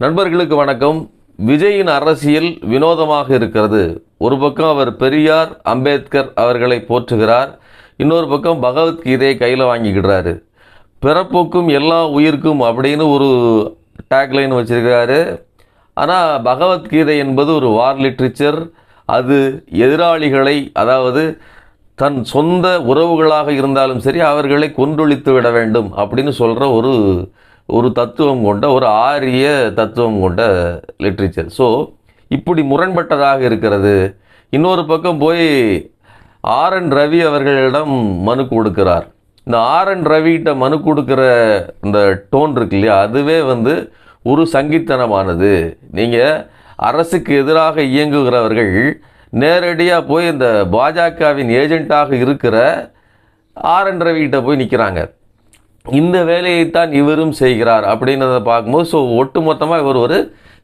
நண்பர்களுக்கு வணக்கம். விஜயின் அரசியல் வினோதமாக இருக்கிறது. ஒரு பக்கம் அவர் பெரியார், அம்பேத்கர் அவர்களை போற்றுகிறார், இன்னொரு பக்கம் பகவத்கீதையை கையில் வாங்கிக்கிடுறாரு. பிறப்புக்கும் எல்லா உயிர்க்கும் அப்படின்னு ஒரு டேக்லைன் வச்சிருக்கிறாரு. ஆனால் பகவத்கீதை என்பது ஒரு வார் லிட்ரேச்சர். அது எதிராளிகளை, அதாவது தன் சொந்த உறவுகளாக இருந்தாலும் சரி, அவர்களை கொன்றொழித்து விட வேண்டும் அப்படின்னு சொல்கிற ஒரு தத்துவம் கொண்ட, ஒரு ஆரிய தத்துவம் கொண்ட லிட்ரேச்சர். ஸோ இப்படி முரண்பட்டதாக இருக்கிறது. இன்னொரு பக்கம் போய் ஆர்.என். ரவி அவர்களிடம் மனு கொடுக்கிறார். இந்த ஆர்.என். ரவிகிட்ட மனு கொடுக்குற இந்த டோன் இருக்கு இல்லையா, அதுவே ஒரு சங்கித்தனமானது. நீங்கள் அரசுக்கு எதிராக இயங்குகிறவர்கள் நேரடியாக போய் இந்த பாஜகவின் ஏஜெண்ட்டாக இருக்கிற ஆர்.என். ரவிகிட்ட போய் நிற்கிறாங்க. இந்த வேலையைத்தான் இவரும் செய்கிறார் அப்படின்றத பார்க்கும்போது, ஸோ ஒட்டுமொத்தமாக இவர் ஒரு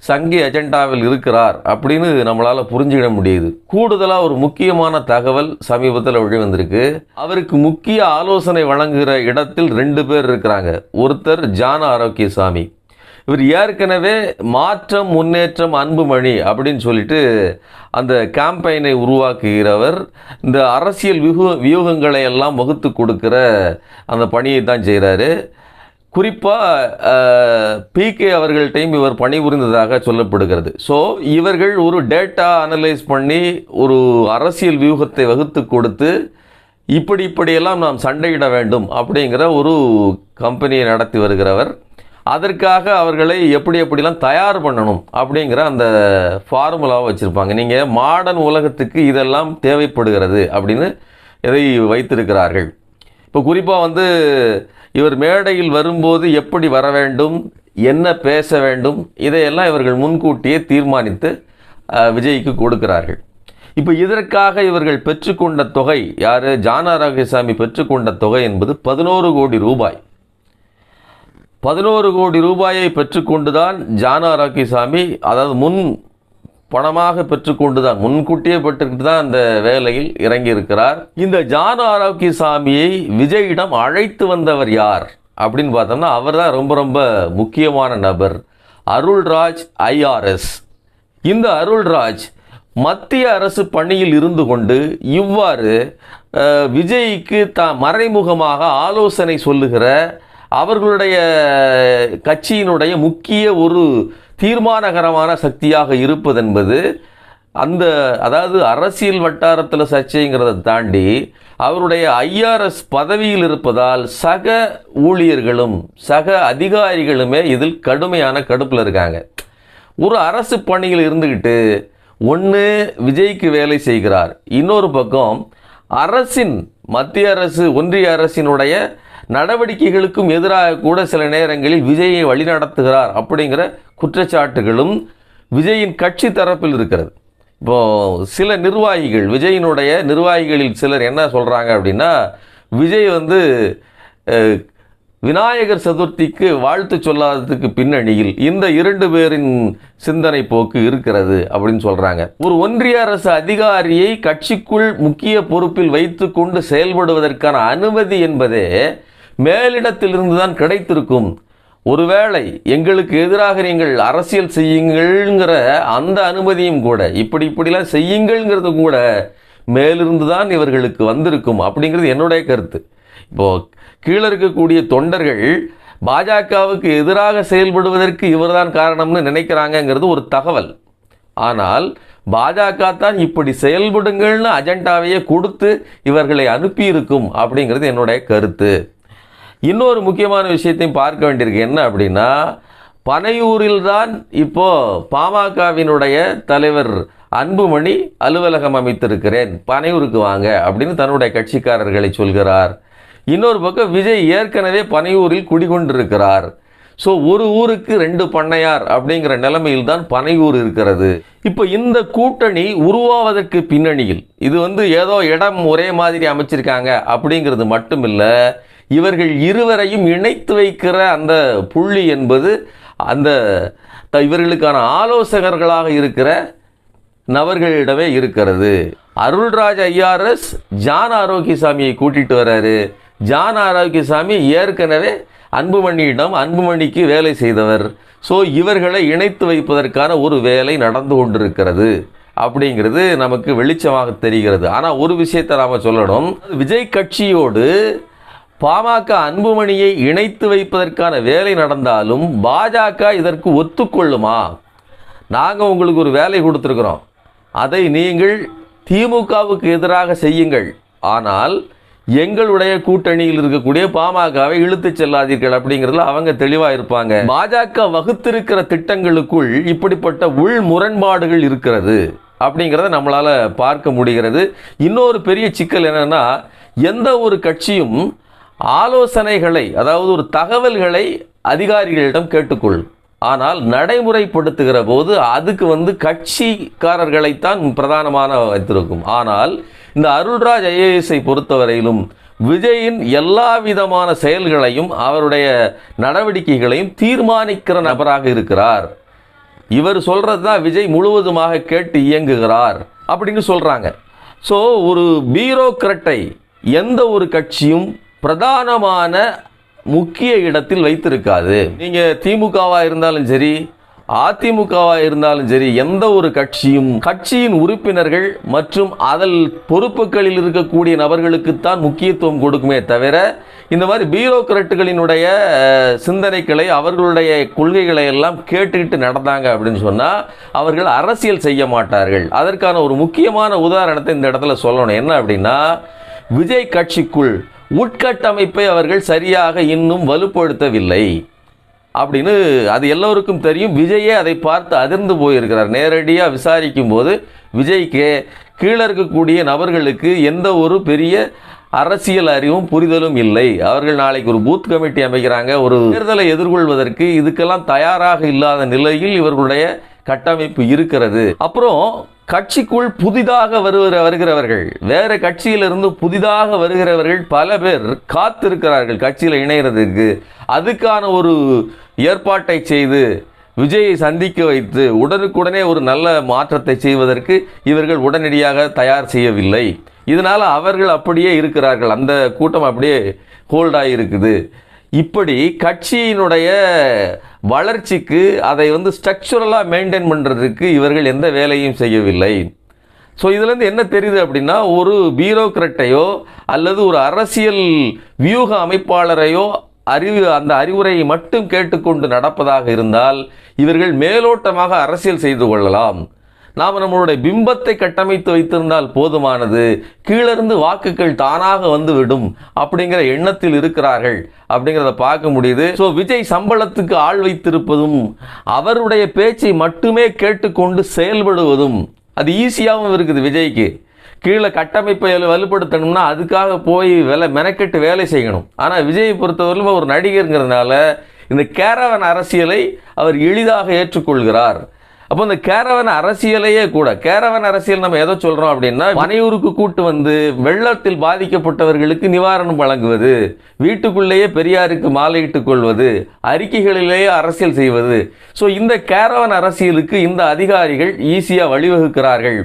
சங்கி அஜெண்டாவில் இருக்கிறார் அப்படின்னு நம்மளால் புரிஞ்சுக்கிட முடியுது. கூடுதலாக ஒரு முக்கியமான தகவல் சமீபத்தில் வெளிவந்திருக்கு. அவருக்கு முக்கிய ஆலோசனை வழங்குகிற இடத்தில் 2 பேர் இருக்கிறாங்க. ஒருத்தர் ஜான் ஆரோக்கியசாமி. இவர் ஏற்கனவே மாற்றம், முன்னேற்றம், அன்புமணி அப்படின்னு சொல்லிட்டு அந்த கேம்பெயினை உருவாக்குகிறவர். இந்த அரசியல் வியூகங்களை எல்லாம் வகுத்து கொடுக்குற அந்த பணியை தான் செய்கிறாரு. குறிப்பாக பிகே அவர்கள்ட்டையும் இவர் பணிபுரிந்ததாக சொல்லப்படுகிறது. ஸோ இவர்கள் ஒரு டேட்டா அனலைஸ் பண்ணி ஒரு அரசியல் வியூகத்தை வகுத்து கொடுத்து இப்படியெல்லாம் நாம் சண்டையிட வேண்டும் அப்படிங்கிற ஒரு கம்பெனியை நடத்தி வருகிறவர். அதற்காக அவர்களை எப்படிலாம் தயார் பண்ணணும் அப்படிங்கிற அந்த ஃபார்முலாவை வச்சுருப்பாங்க. நீங்கள் மாடர்ன் உலகத்துக்கு இதெல்லாம் தேவைப்படுகிறது அப்படின்னு எதை வைத்திருக்கிறார்கள். இப்போ குறிப்பாக இவர் மேடையில் வரும்போது எப்படி வர வேண்டும், என்ன பேச வேண்டும், இதையெல்லாம் இவர்கள் முன்கூட்டியே தீர்மானித்து விஜய்க்கு கொடுக்கிறார்கள். இப்போ இதற்காக இவர்கள் பெற்றுக்கொண்ட தொகை, யார், ஜான் ஆரோக்கியசாமி பெற்றுக்கொண்ட தொகை என்பது 11 கோடி ரூபாய். 11 கோடி ரூபாயை பெற்றுக்கொண்டுதான் ஜான் ஆரோக்கியசாமி, அதாவது முன் பணமாக பெற்றுக்கொண்டுதான், முன்கூட்டியே பெற்றுக்கிட்டு தான் அந்த வேலையில் இறங்கியிருக்கிறார். இந்த ஜான் ஆரோக்கியசாமியை விஜயிடம் அழைத்து வந்தவர் யார் அப்படின்னு பார்த்தோம்னா, அவர் தான் ரொம்ப முக்கியமான நபர். அருள்ராஜ் IRS. இந்த அருள்ராஜ் மத்திய அரசு பணியில் இருந்து கொண்டு இவ்வாறு விஜய்க்கு மறைமுகமாக ஆலோசனை சொல்லுகிற, அவர்களுடைய கட்சியினுடைய முக்கிய ஒரு தீர்மானகரமான சக்தியாக இருப்பதென்பது அதாவது அரசியல் வட்டாரத்தில் சர்ச்சைங்கிறத தாண்டி அவருடைய IRS பதவியில் இருப்பதால் சக ஊழியர்களும் சக அதிகாரிகளுமே இதில் கடுமையான கடுப்பில் இருக்காங்க. ஒரு அரசு பணியில் இருந்துக்கிட்டு ஒன்று விஜய்க்கு வேலை செய்கிறார், இன்னொரு பக்கம் அரசின், மத்திய அரசு, ஒன்றிய அரசினுடைய நடவடிக்கைகளுக்கும் எதிராக கூட சில நேரங்களில் விஜயை வழிநடத்துகிறார் அப்படிங்கிற குற்றச்சாட்டுகளும் விஜயின் கட்சி தரப்பில் இருக்கிறது. இப்போது சில நிர்வாகிகள், விஜயினுடைய நிர்வாகிகளில் சிலர் என்ன சொல்கிறாங்க அப்படின்னா, விஜய் விநாயகர் சதுர்த்திக்கு வாழ்த்து சொல்லாததுக்கு பின்னணியில் இந்த 2 பேரின் சிந்தனை போக்கு இருக்கிறது அப்படின்னு சொல்கிறாங்க. ஒரு ஒன்றிய அரசு அதிகாரியை கட்சிக்குள் முக்கிய பொறுப்பில் வைத்து கொண்டு செயல்படுவதற்கான அனுமதி என்பதே மேலிடத்திலிருந்து தான் கிடைத்திருக்கும். ஒருவேளை எங்களுக்கு எதிராக நீங்கள் அரசியல் செய்யுங்கள்ங்கிற அந்த அனுமதியும் கூட, இப்படிலாம் செய்யுங்கள்ங்கிறது கூட மேலிருந்து தான் இவர்களுக்கு வந்திருக்கும் அப்படிங்கிறது என்னுடைய கருத்து. இப்போது கீழே இருக்கக்கூடிய தொண்டர்கள் பாஜகவுக்கு எதிராக செயல்படுவதற்கு இவர்தான் காரணம்னு நினைக்கிறாங்கங்கிறது ஒரு தகவல். ஆனால் பாஜக தான் இப்படி செயல்படுங்கள்னு அஜெண்டாவையே கொடுத்து இவர்களை அனுப்பியிருக்கும் அப்படிங்கிறது என்னுடைய கருத்து. இன்னொரு முக்கியமான விஷயத்தையும் பார்க்க வேண்டியிருக்கு. என்ன அப்படின்னா, பனையூரில் தான் இப்போது பாமகவினுடைய தலைவர் அன்புமணி அலுவலகம் அமைத்திருக்கிறேன், பனையூருக்கு வாங்க அப்படின்னு தன்னுடைய கட்சிக்காரர்களை சொல்கிறார். இன்னொரு பக்கம் விஜய் ஏற்கனவே பனையூரில் குடிகொண்டிருக்கிறார். ஸோ ஒரு ஊருக்கு 2 பண்ணையார் அப்படிங்கிற நிலைமையில் தான் பனையூர் இருக்கிறது. இப்போ இந்த கூட்டணி உருவாவதற்கு பின்னணியில் இது ஏதோ இடம் ஒரே மாதிரி அமைச்சிருக்காங்க அப்படிங்கிறது மட்டும் இல்லை, இவர்கள் இருவரையும் இணைத்து வைக்கிற அந்த புள்ளி என்பது அந்த இவர்களுக்கான ஆலோசகர்களாக இருக்கிற நபர்களிடமே இருக்கிறது. அருள்ராஜ் IRS ஜான் ஆரோக்கியசாமியை கூட்டிட்டு வர்றாரு. ஜான் ஆரோக்கியசாமி ஏற்கனவே அன்புமணியிடம் அன்புமணிக்கு வேலை செய்தவர். ஸோ இவர்களை இணைத்து வைப்பதற்கான ஒரு வேலை நடந்து கொண்டிருக்கிறது அப்படிங்கிறது நமக்கு வெளிச்சமாக தெரிகிறது. ஆனால் ஒரு விஷயத்தை நாம் சொல்லணும், விஜய் கட்சியோடு பாமக அன்புமணியை இணைத்து வைப்பதற்கான வேலை நடந்தாலும் பாஜக இதற்கு ஒத்துக்கொள்ளுமா? நாங்கள் உங்களுக்கு ஒரு வேலை கொடுத்துருக்குறோம், அதை நீங்கள் திமுகவுக்கு எதிராக செய்யுங்கள், ஆனால் எங்களுடைய கூட்டணியில் இருக்கக்கூடிய பாமகவை இழுத்து செல்லாதீர்கள் அப்படிங்கிறதுல அவங்க தெளிவாக இருப்பாங்க. பாஜக வகுத்திருக்கிற திட்டங்களுக்குள் இப்படிப்பட்ட உள் முரண்பாடுகள் இருக்கிறது அப்படிங்கிறத நம்மளால் பார்க்க முடிகிறது. இன்னொரு பெரிய சிக்கல் என்னன்னா, எந்த ஒரு கட்சியும் ஆலோசனைகளை, அதாவது ஒரு தகவல்களை அதிகாரிகளிடம் கேட்டுக்கொள், ஆனால் நடைமுறைப்படுத்துகிற போது அதுக்கு கட்சிக்காரர்களைத்தான் பிரதானமான வைத்திருக்கும். ஆனால் இந்த அருள்ராஜ் ஐஏஎஸ்ஐ பொறுத்தவரையிலும் விஜயின் எல்லா விதமான செயல்களையும் அவருடைய நடவடிக்கைகளையும் தீர்மானிக்கிற நபராக இருக்கிறார். இவர் சொல்றது தான் விஜய் முழுவதுமாக கேட்டு இயங்குகிறார் அப்படின்னு சொல்றாங்க. ஸோ ஒரு பியூரோக்ரட்டை எந்த ஒரு கட்சியும் பிரதானமான முக்கிய இடத்தில் வைத்திருக்காது. நீங்கள் திமுகவாக இருந்தாலும் சரி, அதிமுகவாக இருந்தாலும் சரி, எந்த ஒரு கட்சியும் கட்சியின் உறுப்பினர்கள் மற்றும் அதில் பொறுப்புகளில் இருக்கக்கூடிய நபர்களுக்குத்தான் முக்கியத்துவம் கொடுக்குமே தவிர இந்த மாதிரி பியூரோக்ராட்டுகளினுடைய சிந்தனைகளை, அவர்களுடைய கொள்கைகளை எல்லாம் கேட்டுக்கிட்டு நடந்தாங்க அப்படின்னு சொன்னால் அவர்கள் அரசியல் செய்ய மாட்டார்கள். அதற்கான ஒரு முக்கியமான உதாரணத்தை இந்த இடத்துல சொல்லணும். என்ன அப்படின்னா, விஜய் கட்சிக்குள் உட்கட்டமைப்பை அவர்கள் சரியாக இன்னும் வலுப்படுத்தவில்லை அப்படின்னு அது எல்லோருக்கும் தெரியும். விஜயே அதை பார்த்து அதிர்ந்து போயிருக்கிறார். நேரடியாக விசாரிக்கும் போது விஜய்க்கு கீழே இருக்கக்கூடிய நபர்களுக்கு எந்த ஒரு பெரிய அரசியல் அறிவும் புரிதலும் இல்லை. அவர்கள் நாளைக்கு ஒரு பூத் கமிட்டி அமைக்கிறாங்க, ஒரு தேர்தலை எதிர்கொள்வதற்கு இதுக்கெல்லாம் தயாராக இல்லாத நிலையில் இவர்களுடைய கட்டமைப்பு இருக்கிறது. அப்புறம் கட்சிக்குள் புதிதாக வருகிறவர்கள், வேற கட்சியிலிருந்து புதிதாக வருகிறவர்கள் பல பேர் காத்திருக்கிறார்கள் கட்சியில் இணைகிறதுக்கு. அதுக்கான ஒரு ஏற்பாட்டை செய்து விஜயை சந்திக்க வைத்து உடனுக்குடனே ஒரு நல்ல மாற்றத்தை செய்வதற்கு இவர்கள் உடனடியாக தயார் செய்யவில்லை. இதனால் அவர்கள் அப்படியே இருக்கிறார்கள், அந்த கூட்டம் அப்படியே ஹோல்டாகி இருக்குது. இப்படி கட்சியினுடைய வளர்ச்சிக்கு அதை ஸ்ட்ரக்சரலாக மெயின்டைன் பண்ணுறதுக்கு இவர்கள் எந்த வேலையும் செய்யவில்லை. ஸோ இதுலேருந்து என்ன தெரியுது அப்படின்னா, ஒரு பியூரோக்ராட்டையோ அல்லது ஒரு அரசியல் வியூக அமைப்பாளரையோ அந்த அறிவுரையை மட்டும் கேட்டுக்கொண்டு நடப்பதாக இருந்தால் இவர்கள் மேலோட்டமாக அரசியல் செய்து கொள்ளலாம். நாம் நம்மளுடைய பிம்பத்தை கட்டமைத்து வைத்திருந்தால் போதுமானது, கீழிருந்து வாக்குகள் தானாக வந்துவிடும் அப்படிங்கிற எண்ணத்தில் இருக்கிறார்கள் அப்படிங்கிறத பார்க்க முடியுது. ஸோ விஜய் சம்பளத்துக்கு ஆள் வைத்திருப்பதும் அவருடைய பேச்சை மட்டுமே கேட்டுக்கொண்டு செயல்படுவதும் அது ஈஸியாகவும் இருக்குது. விஜய்க்கு கீழே கட்டமைப்பை வலுப்படுத்தணும்னா அதுக்காக போய் மெனக்கெட்டு வேலை செய்யணும். ஆனால் விஜயை பொறுத்தவரையிலும் ஒரு நடிகருங்கிறதுனால இந்த கேரவன் அரசியலை அவர் எளிதாக ஏற்றுக்கொள்கிறார். அப்போ இந்த கேரவன் அரசியலையே கூட, கேரவன் அரசியல் நம்ம எதை சொல்கிறோம் அப்படின்னா, மனையூருக்கு கூட்டு வெள்ளத்தில் பாதிக்கப்பட்டவர்களுக்கு நிவாரணம் வழங்குவது, வீட்டுக்குள்ளேயே பெரியாருக்கு மாலையிட்டுக் கொள்வது, அறிக்கைகளிலேயே அரசியல் செய்வது. ஸோ இந்த கேரவன் அரசியலுக்கு இந்த அதிகாரிகள் ஈஸியாக வழிவகுக்கிறார்கள்.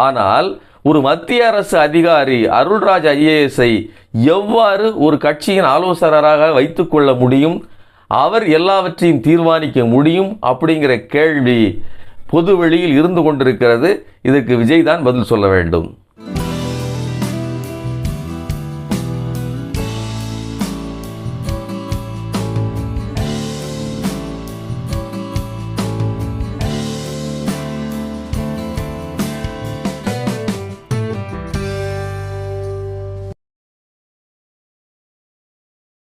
ஆனால் ஒரு மத்திய அரசு அதிகாரி அருள்ராஜ் ஐஏஎஸ்ஐ எவ்வாறு ஒரு கட்சியின் ஆலோசகராக வைத்துக்கொள்ள முடியும், அவர் எல்லாவற்றையும் தீர்மானிக்க முடியும் அப்படிங்கிற கேள்வி பொது வெளியில் இருந்து கொண்டிருக்கிறது. இதற்கு விஜய் தான் பதில் சொல்ல வேண்டும்.